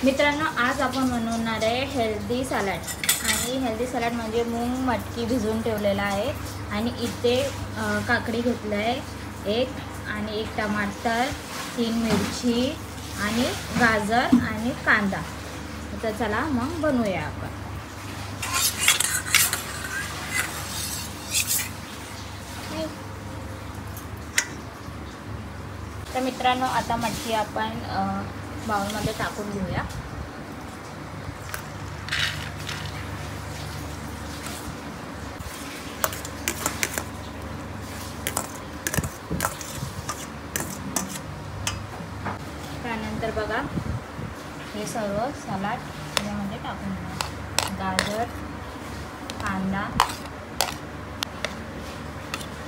मित्रांनो, आज आपण बनवणार आहे हेल्दी सॅलड. आणि हेल्दी सॅलड म्हणजे मूग मटकी भिजवून ठेवलेला आहे आणि इथे काकडी घेतलं आहे एक, आणि एक टमाटर, 3 मिरची आणि गाजर आणि कांदा. तर चला मग बनवूया आपण. तर मित्रांनो, आता मटकी आपण बाउलमध्ये टाकून घेऊया. त्यानंतर बघा, हे सर्व सलाड यामध्ये टाकून घेऊया. गाजर, कांदा,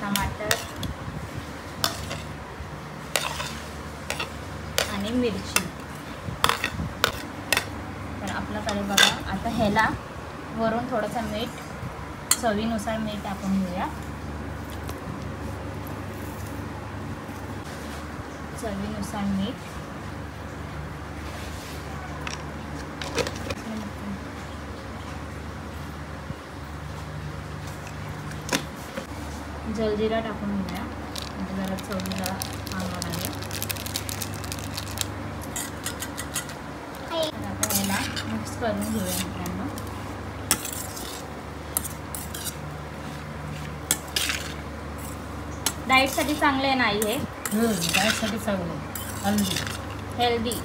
टमाटर आणि मिरची. तर आपल्याकडे बघा, आता ह्याला वरून थोडंसं मीठ, चवीनुसार मीठ टाकून घेऊया. चवीनुसार मीठ. जलजिरा टाकून घेऊया, म्हणजे जरा चवीला चांगला लागेल. आता याला मिक्स करून घेऊया मित्रांनो. डाएटसाठी चांगले आहे नाही हे? डाएटसाठी चांगलं आहे, हेल्दी.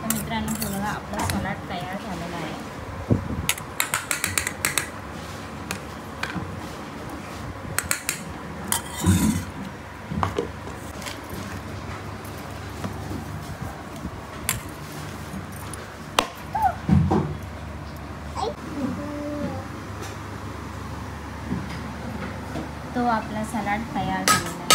तर मित्रांनो, बघा, आपला सलाड तयार झालेला आहे. तो आपला सलाड तयार झालेला आहे.